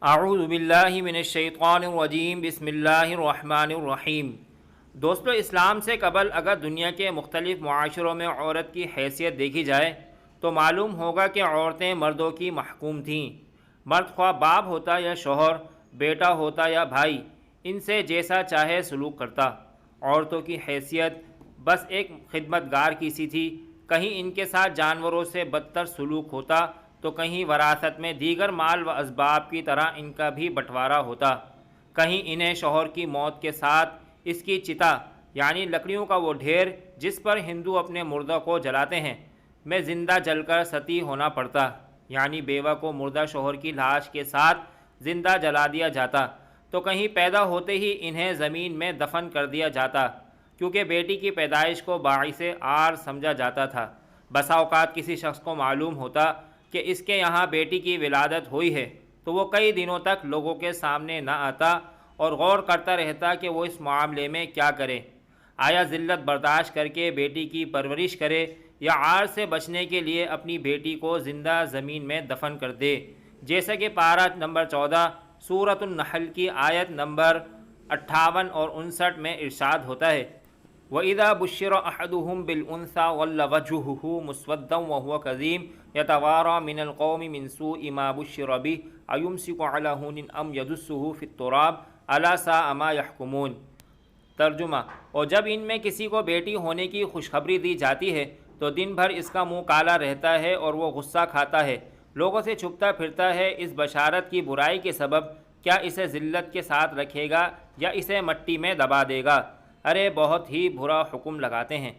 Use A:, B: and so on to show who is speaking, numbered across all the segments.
A: اعوذ باللہ من الشیطان الرجیم بسم اللہ الرحمن الرحیم۔ دوستو، اسلام سے قبل اگر دنیا کے مختلف معاشروں میں عورت کی حیثیت دیکھی جائے تو معلوم ہوگا کہ عورتیں مردوں کی محکوم تھیں۔ مرد خواہ باپ ہوتا یا شوہر، بیٹا ہوتا یا بھائی، ان سے جیسا چاہے سلوک کرتا۔ عورتوں کی حیثیت بس ایک خدمت گار کی سی تھی، کہیں ان کے ساتھ جانوروں سے بدتر سلوک ہوتا تو کہیں وراثت میں دیگر مال و اسباب کی طرح ان کا بھی بٹوارا ہوتا، کہیں انہیں شوہر کی موت کے ساتھ اس کی چتا یعنی لکڑیوں کا وہ ڈھیر جس پر ہندو اپنے مردہ کو جلاتے ہیں میں زندہ جل کر ستی ہونا پڑتا، یعنی بیوہ کو مردہ شوہر کی لاش کے ساتھ زندہ جلا دیا جاتا، تو کہیں پیدا ہوتے ہی انہیں زمین میں دفن کر دیا جاتا، کیونکہ بیٹی کی پیدائش کو باعث عار سمجھا جاتا تھا۔ بسا اوقات کسی شخص کو معلوم ہوتا کہ اس کے یہاں بیٹی کی ولادت ہوئی ہے تو وہ کئی دنوں تک لوگوں کے سامنے نہ آتا اور غور کرتا رہتا کہ وہ اس معاملے میں کیا کرے، آیا ذلت برداشت کر کے بیٹی کی پرورش کرے یا عار سے بچنے کے لیے اپنی بیٹی کو زندہ زمین میں دفن کر دے، جیسا کہ پارہ نمبر 14 سورۃ النحل کی آیت نمبر 58 اور 59 میں ارشاد ہوتا ہے، وَإِذَا بُشِّرَ أَحَدُهُمْ بِالْأُنثَىٰ ظَلَّ وَجْهُهُ مُسْوَدًّا وَهُوَ كَظِيمٌ يَتَوَارَىٰ مِنَ الْقَوْمِ مِنْ سُوءِ مَا بُشِّرَ بِهِ أَيُمْسِكُ عَلَىٰ هُونٍ أَمْ يَدُسُّهُ فِي التُّرَابِ أَلَا سَاءَ مَا يَحْكُمُونَ۔ ترجمہ: اور جب ان میں کسی کو بیٹی ہونے کی خوشخبری دی جاتی ہے تو دن بھر اس کا منہ کالا رہتا ہے اور وہ غصہ کھاتا ہے، لوگوں سے چھپتا پھرتا ہے۔ اس بشارت کی برائی کے سبب کیا اسے ذلت کے ساتھ رکھے گا یا اسے مٹی میں دبا دے گا؟ ارے بہت ہی برا حکم لگاتے ہیں۔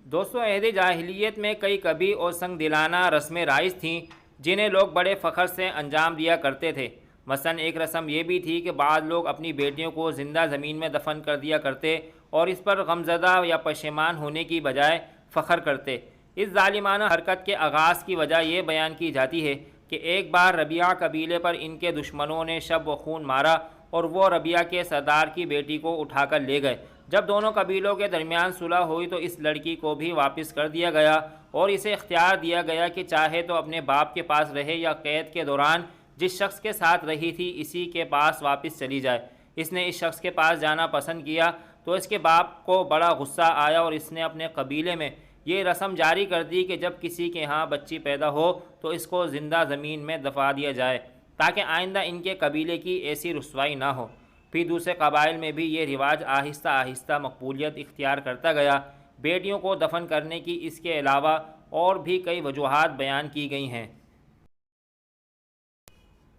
A: دوستو، عہد جاہلیت میں کئی کبھی اور سنگ دلانہ رسمیں رائج تھیں جنہیں لوگ بڑے فخر سے انجام دیا کرتے تھے۔ مثلا ایک رسم یہ بھی تھی کہ بعض لوگ اپنی بیٹیوں کو زندہ زمین میں دفن کر دیا کرتے اور اس پر غمزدہ یا پشیمان ہونے کی بجائے فخر کرتے۔ اس ظالمانہ حرکت کے آغاز کی وجہ یہ بیان کی جاتی ہے کہ ایک بار ربیعہ قبیلے پر ان کے دشمنوں نے شب و خون مارا اور وہ ربیعہ کے سردار کی بیٹی کو اٹھا کر لے گئے۔ جب دونوں قبیلوں کے درمیان صلح ہوئی تو اس لڑکی کو بھی واپس کر دیا گیا اور اسے اختیار دیا گیا کہ چاہے تو اپنے باپ کے پاس رہے یا قید کے دوران جس شخص کے ساتھ رہی تھی اسی کے پاس واپس چلی جائے۔ اس نے اس شخص کے پاس جانا پسند کیا تو اس کے باپ کو بڑا غصہ آیا اور اس نے اپنے قبیلے میں یہ رسم جاری کر دی کہ جب کسی کے ہاں بچی پیدا ہو تو اس کو زندہ زمین میں دفنا دیا جائے تاکہ آئندہ ان کے قبیلے کی ایسی رسوائی نہ ہو۔ پھر دوسرے قبائل میں بھی یہ رواج آہستہ آہستہ مقبولیت اختیار کرتا گیا۔ بیٹیوں کو دفن کرنے کی اس کے علاوہ اور بھی کئی وجوہات بیان کی گئی ہیں۔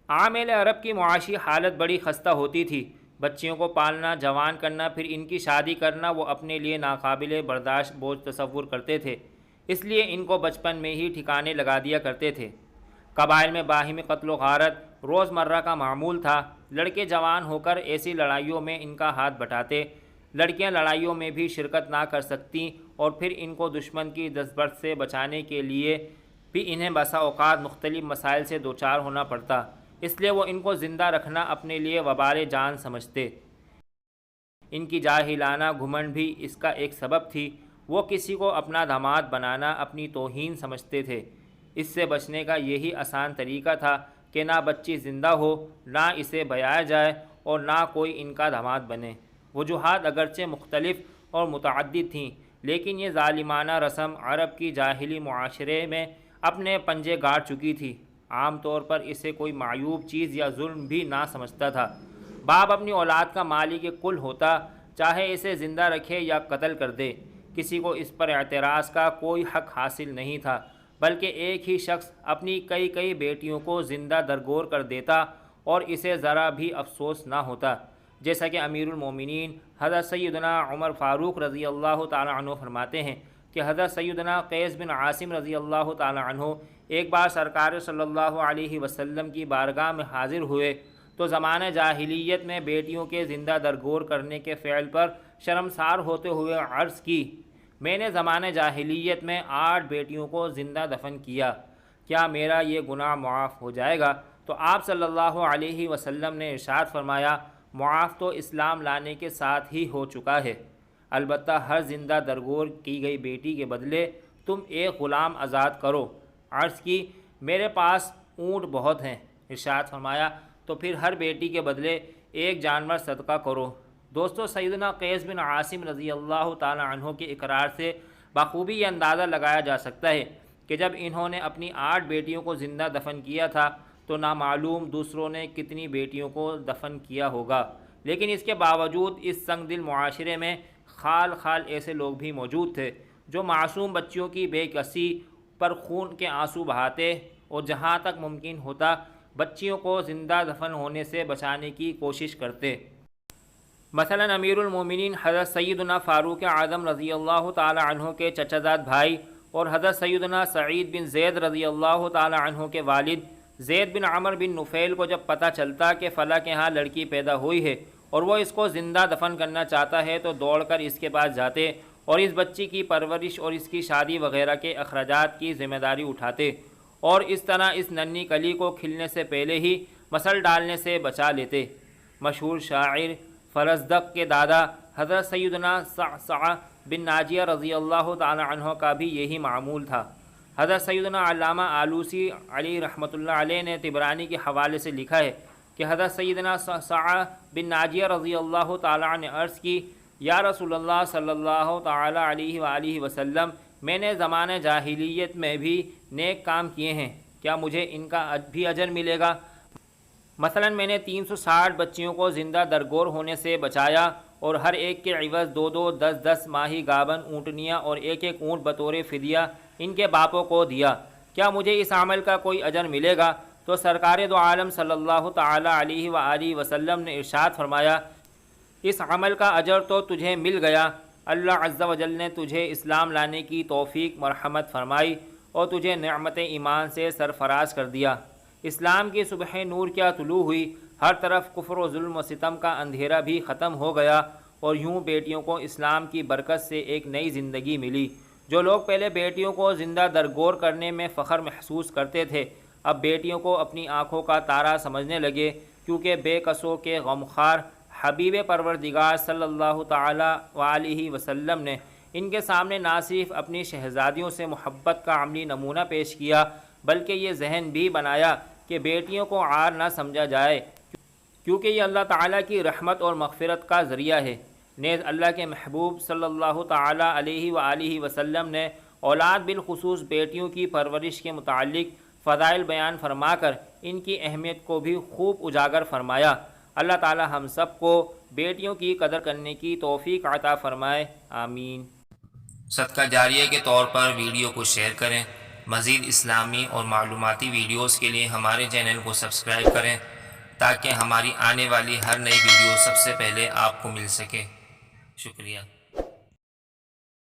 A: عام عرب کی معاشی حالت بڑی خستہ ہوتی تھی۔ بچیوں کو پالنا، جوان کرنا، پھر ان کی شادی کرنا وہ اپنے لیے ناقابل برداشت بوجھ تصور کرتے تھے، اس لیے ان کو بچپن میں ہی ٹھکانے لگا دیا کرتے تھے۔ قبائل میں باہمی قتل و غارت روزمرہ کا معمول تھا۔ لڑکے جوان ہو کر ایسی لڑائیوں میں ان کا ہاتھ بٹاتے، لڑکیاں لڑائیوں میں بھی شرکت نہ کر سکتیں اور پھر ان کو دشمن کی دستبرد سے بچانے کے لیے بھی انہیں بسا اوقات مختلف مسائل سے دوچار ہونا پڑتا، اس لیے وہ ان کو زندہ رکھنا اپنے لیے وبال جان سمجھتے۔ ان کی جاہلانہ گھمنڈ بھی اس کا ایک سبب تھی۔ وہ کسی کو اپنا داماد بنانا اپنی توہین سمجھتے تھے۔ اس سے بچنے کا یہی آسان طریقہ تھا کہ نہ بچی زندہ ہو، نہ اسے بیایا جائے اور نہ کوئی ان کا داماد بنے۔ وجوہات اگرچہ مختلف اور متعدد تھیں، لیکن یہ ظالمانہ رسم عرب کی جاہلی معاشرے میں اپنے پنجے گاڑ چکی تھی۔ عام طور پر اسے کوئی معیوب چیز یا ظلم بھی نہ سمجھتا تھا۔ باپ اپنی اولاد کا مالک کل ہوتا، چاہے اسے زندہ رکھے یا قتل کر دے۔ کسی کو اس پر اعتراض کا کوئی حق حاصل نہیں تھا، بلکہ ایک ہی شخص اپنی کئی بیٹیوں کو زندہ درگور کر دیتا اور اسے ذرا بھی افسوس نہ ہوتا، جیسا کہ امیر المومنین حضرت سیدنا عمر فاروق رضی اللہ تعالی عنہ فرماتے ہیں کہ حضرت سیدنا قیس بن عاصم رضی اللہ تعالی عنہ ایک بار سرکار صلی اللہ علیہ وسلم کی بارگاہ میں حاضر ہوئے تو زمانہ جاہلیت میں بیٹیوں کے زندہ درگور کرنے کے فعل پر شرمسار ہوتے ہوئے عرض کی، میں نے زمانہ جاہلیت میں 8 بیٹیوں کو زندہ دفن کیا، کیا میرا یہ گناہ معاف ہو جائے گا؟ تو آپ صلی اللہ علیہ وسلم نے ارشاد فرمایا، معاف تو اسلام لانے کے ساتھ ہی ہو چکا ہے، البتہ ہر زندہ درگور کی گئی بیٹی کے بدلے تم ایک غلام آزاد کرو۔ عرض کی، میرے پاس اونٹ بہت ہیں۔ ارشاد فرمایا، تو پھر ہر بیٹی کے بدلے ایک جانور صدقہ کرو۔ دوستو، سیدنا قیس بن عاصم رضی اللہ تعالی عنہ کے اقرار سے بخوبی یہ اندازہ لگایا جا سکتا ہے کہ جب انہوں نے اپنی 8 بیٹیوں کو زندہ دفن کیا تھا تو نامعلوم دوسروں نے کتنی بیٹیوں کو دفن کیا ہوگا، لیکن اس کے باوجود اس سنگ دل معاشرے میں خال خال ایسے لوگ بھی موجود تھے جو معصوم بچیوں کی بے کسی پر خون کے آنسو بہاتے اور جہاں تک ممکن ہوتا بچیوں کو زندہ دفن ہونے سے بچانے کی کوشش کرتے۔ مثلا امیر المومنین حضرت سیدنا فاروق اعظم رضی اللہ تعالی عنہ کے چچا زاد بھائی اور حضرت سیدنا سعید بن زید رضی اللہ تعالی عنہ کے والد زید بن عمر بن نفیل کو جب پتہ چلتا کہ فلاں کے ہاں لڑکی پیدا ہوئی ہے اور وہ اس کو زندہ دفن کرنا چاہتا ہے تو دوڑ کر اس کے پاس جاتے اور اس بچی کی پرورش اور اس کی شادی وغیرہ کے اخراجات کی ذمہ داری اٹھاتے اور اس طرح اس ننھی کلی کو کھلنے سے پہلے ہی مسل ڈالنے سے بچا لیتے۔ مشہور شاعر فرزدق کے دادا حضرت سیدنا صعصع بن ناجیہ رضی اللہ تعالی عنہ کا بھی یہی معمول تھا۔ حضرت سیدنا علامہ آلوسی علی رحمۃ اللہ علیہ نے طبرانی کے حوالے سے لکھا ہے کہ حضرت سیدنا صعصع بن ناجیہ رضی اللہ تعالی عنہ نے عرض کی، یا رسول اللہ صلی اللہ تعالی علیہ وآلہ وسلم، میں نے زمانہ جاہلیت میں بھی نیک کام کیے ہیں، کیا مجھے ان کا بھی اجر ملے گا؟ مثلا میں نے 360 بچیوں کو زندہ درگور ہونے سے بچایا اور ہر ایک کے عوض 2 10 ماہی گابن اونٹنیاں اور ایک اونٹ بطور فدیہ ان کے باپوں کو دیا، کیا مجھے اس عمل کا کوئی اجر ملے گا؟ تو سرکار دو عالم صلی اللہ تعالی علیہ وآلہ وسلم نے ارشاد فرمایا، اس عمل کا اجر تو تجھے مل گیا، اللہ عز و جل نے تجھے اسلام لانے کی توفیق مرحمت فرمائی اور تجھے نعمت ایمان سے سرفراز کر دیا۔ اسلام کی صبح نور کیا طلوع ہوئی، ہر طرف کفر و ظلم و ستم کا اندھیرا بھی ختم ہو گیا اور یوں بیٹیوں کو اسلام کی برکت سے ایک نئی زندگی ملی۔ جو لوگ پہلے بیٹیوں کو زندہ درگور کرنے میں فخر محسوس کرتے تھے، اب بیٹیوں کو اپنی آنکھوں کا تارا سمجھنے لگے، کیونکہ بے کسوں کے غمخوار حبیب پروردگار صلی اللہ تعالی وآلہ وسلم نے ان کے سامنے نہ صرف اپنی شہزادیوں سے محبت کا عملی نمونہ پیش کیا بلکہ یہ ذہن بھی بنایا کہ بیٹیوں کو عار نہ سمجھا جائے، کیونکہ یہ اللہ تعالیٰ کی رحمت اور مغفرت کا ذریعہ ہے۔ نیز اللہ کے محبوب صلی اللہ تعالی علیہ وآلہ وسلم نے اولاد بالخصوص بیٹیوں کی پرورش کے متعلق فضائل بیان فرما کر ان کی اہمیت کو بھی خوب اجاگر فرمایا۔ اللہ تعالی ہم سب کو بیٹیوں کی قدر کرنے کی توفیق عطا فرمائے، آمین۔
B: صدقہ جاریہ کے طور پر ویڈیو کو شیئر کریں۔ مزید اسلامی اور معلوماتی ویڈیوز کے لیے ہمارے چینل کو سبسکرائب کریں تاکہ ہماری آنے والی ہر نئی ویڈیو سب سے پہلے آپ کو مل سکے۔ شکریہ۔